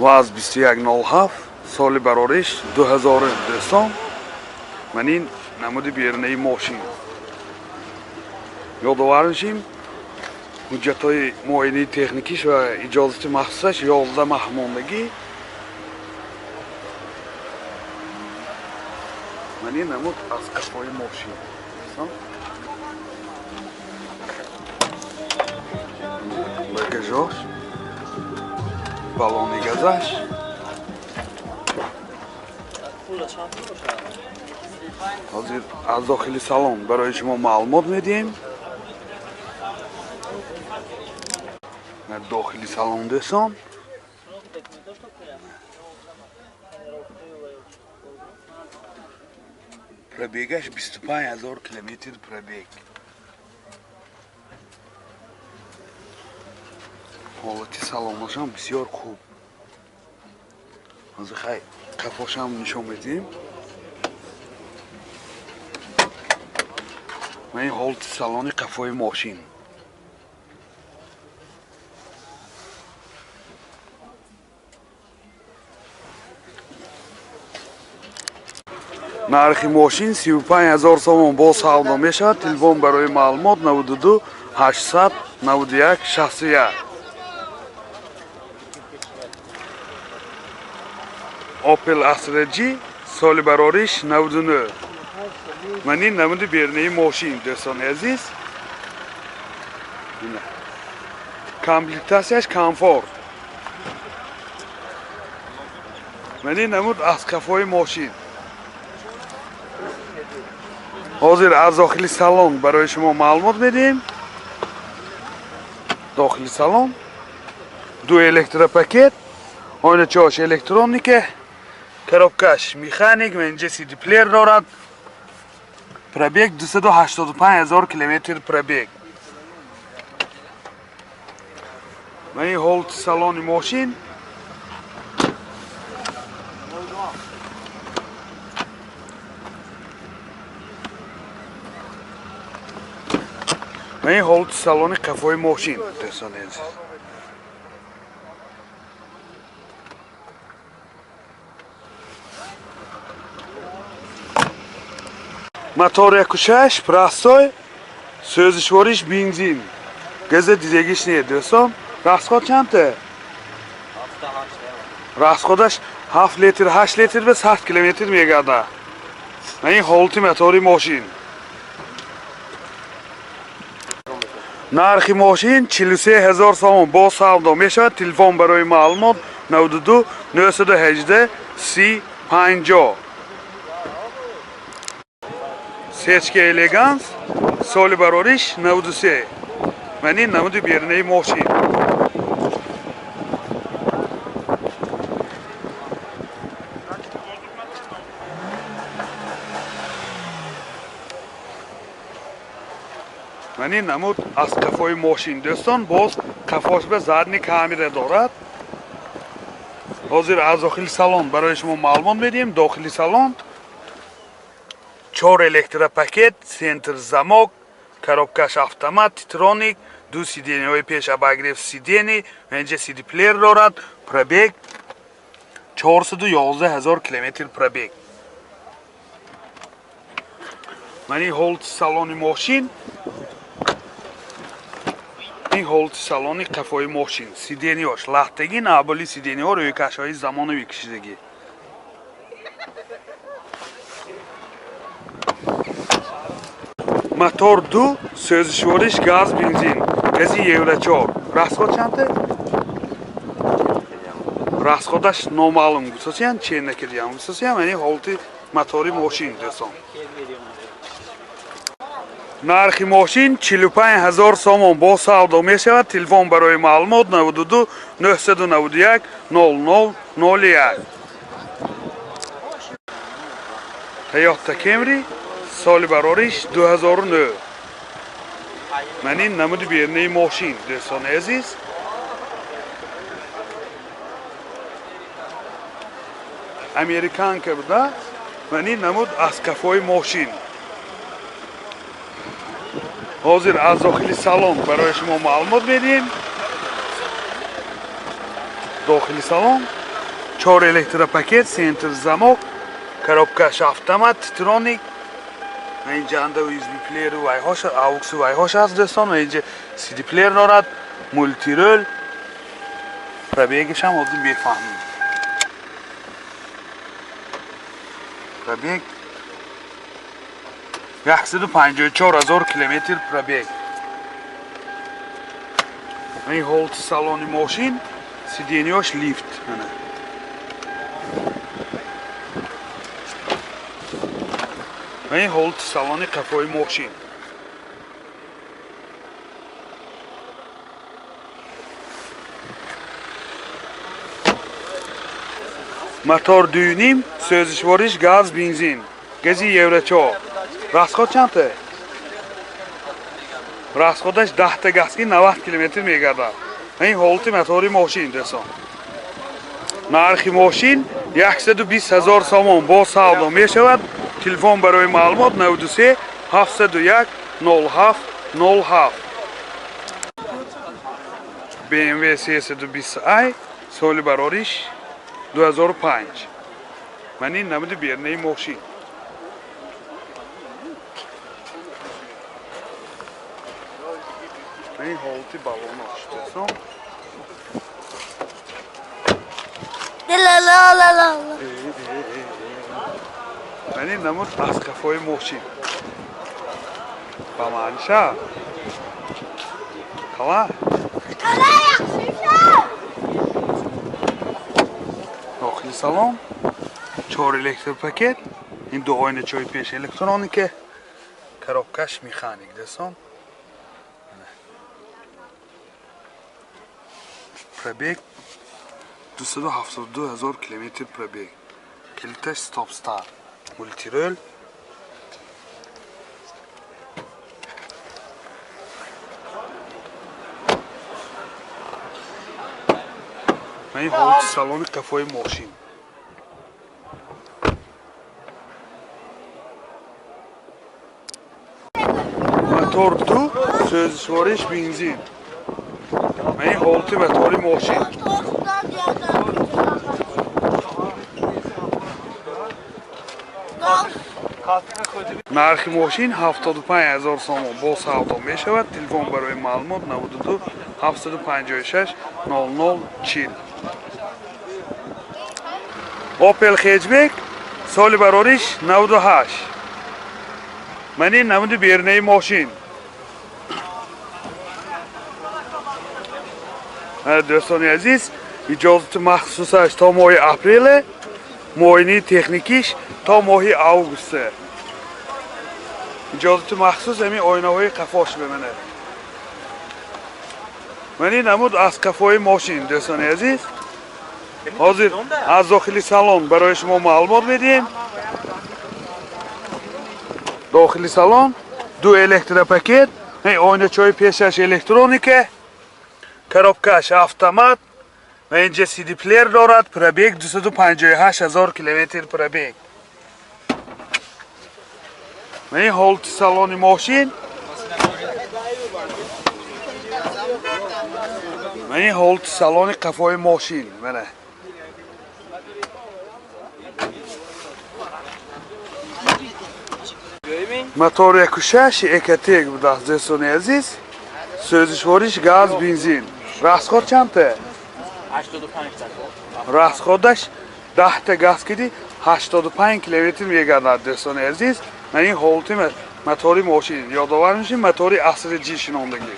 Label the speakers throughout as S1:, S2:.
S1: وز 2107 سال برارش 2200 من این نمود بیرونی ماشین یادآور میشیم حجت‌های معاینه تکنیکیش و اجازت مخصوصش 11 ماه ماندگی من این نمود از کفای ماشین багажош балони газаш ҳозир аз дохили салон барои шумо маълумот медиҳем дохили салон дӯстон пробегаш 25 000 километр пробег ҳолати салонашам бисёр хуб ҳозир хай қафошам нишон медиҳем ва ин ҳолати салони қафои мошин нархи мошин 35 000 сомон бо савдо мешавад телефон барои маълумот 92 800 91 61 Opel Astra G соли барориш 99 من این نمود بیرونی ماشین دوستان عزیز کامپلیتاسیش کامفورت من این نمود از کفای ماشین حاضر از داخل سالن برای شما معلومات میدیم داخل سالن دو الکتروپاکت آینه چاش الکترونیکه коробкаш механик و اینجا سی دی پلیر دارد پرابیگ 285 000 کیلومتر پرابیگ و این هولت سالن ماشین و این هولت سالن قفای ماشین دوستان عزیز мотор 1.6 простой сөзишвориш бензин газа дизегиш не دوستان расход чанта расходаш 7 литр 8 литр به 100 کیلومتر میگرده این حالتی موتوری ماشین нархи ماشین 43000 сомон با سودا میشود تلفن برای معلومات 92 918 3050 سچکه الگانس سالی برارش 93 من این نمود بیرونی ماشین من این نمود از کفای ماشین دوستان باز کفاش به زدنی کامیره دارد حاضر از داخل سالن برای شما معلومات میدیم داخل سالن 4 электропакет, центр замок, коробкаш автомат, титроник, ду сиденияҳои пеш обогрев сидений, инҷа CD плеер дорад, пробег 411 000 километр пробег. Ман ин ҳолати салони мошин, ин ҳолати салони қафои мошин, сидениҳош лахтагӣ, навбали сидениҳо рӯйкашҳои замонави кишидагӣ. мотор 2 сөзишвориш газ бензин гази евро 4 расход чанта расходаш номаълум гусосиян чен накардиам гусосиян яъне ҳолати мотори мошин дӯстон нархи мошин 45000 сомон бо савдо мешавад телефон барои маълумот 92 991 0001 Toyota Camry соли барориш 2009 من این نمود بیرونی ماشین دوستان عزیز امریکان کرده من این نمود از کفای ماشین حاضر از داخل سالن برای شما معلومات میدیم داخل سالن 4 elektropaket, center zamok, коробкаш автомат, титроник. و اینجا انده USB پلیر و وایهاش، AUX و وایهاش هست دوستان. و اینجا CD پلیر دارد، مولتی رول. پرابیگش هم آدم بفهمیم. پرابیگ 154,000 کیلومتر پرابیگ. این هولت سالونی ماشین سیدینیاش لیفت. این هولت سالونی قفای ماشین. Motor 2.5 sözleşmeliş gaz benzin. Gezi Euro 4. Расход چنده؟ расходش 10 تا گاز کی 90 کیلومتر میگرده. این هولت موتوری ماشین دوستان. نرخ ماشین 120,000 سوم با سودا میشود. تلفن برای معلومات 93 701 07 07. BMW 320i سال براریش 2005. من این نمود بیرنه ماشین. این هولتی بالون açtı.
S2: La.
S1: من این نمود از کفای ماشین. با منشا. کلا. داخل سالن 4 elektropaket. این دو آینه چای پیش الکترونیکه. коробкаш механик دوستان. پرابیگ 272,000 کیلومتر پرابیگ. کلیدش استاپ استارت. مولتی رول. من این هولت سالن قفای ماشین. موتور 2 sözleşmeliş benzin. من این هولت موتوری ماشین. نرخ ماشین 75,000 سوم با سودا می شود. تلفن برای معلومات 92 756 0040. اوپل هچبک سال براریش 98. من این نمود بیرنه ماشین. دوستان عزیز اجازت مخصوصش تا ماه اپریل، معاینه تکنیکیش تا ماه آگوست. اجازت مخصوص همین آینه های قفاش بمنه. من این نمود از قفای ماشین دوستان عزیز. حاضر از داخل سالن برای شما معلومات میدیم. داخل سالن 2 الکتروپاکت، آینه چای پیشش الکترونیکه. коробкаш автомат و اینجا CD پلیر دارد. پرابیگ 258,000 کیلومتر پرابیگ. و این هولت سالن ماشین. و این هولت سالن قفای ماشین. منه موتور 1.6 ekateg بود دوستان عزیز. سوزشوارش گاز بنزین. расход چنده؟
S3: 85 تا.
S1: расходش 10 تا گاز کدی 85 کیلومتر میگردد دوستان عزیز. من این هولتی موتوری ماشین یادآور میشیم موتوری عصر جی شناندگی.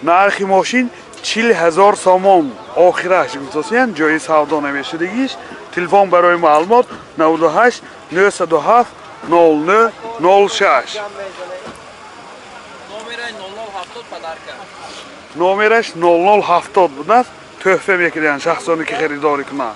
S1: نرخ ماشین 40,000 سوم آخرش میتونین جای سودا نمیشدگیش. تلفن برای معلومات 98 907 0006.
S3: نمره 0070 پدرکه.
S1: نمرش 0070 بود. تحفه میکنن شخصانی که خریداری کنن.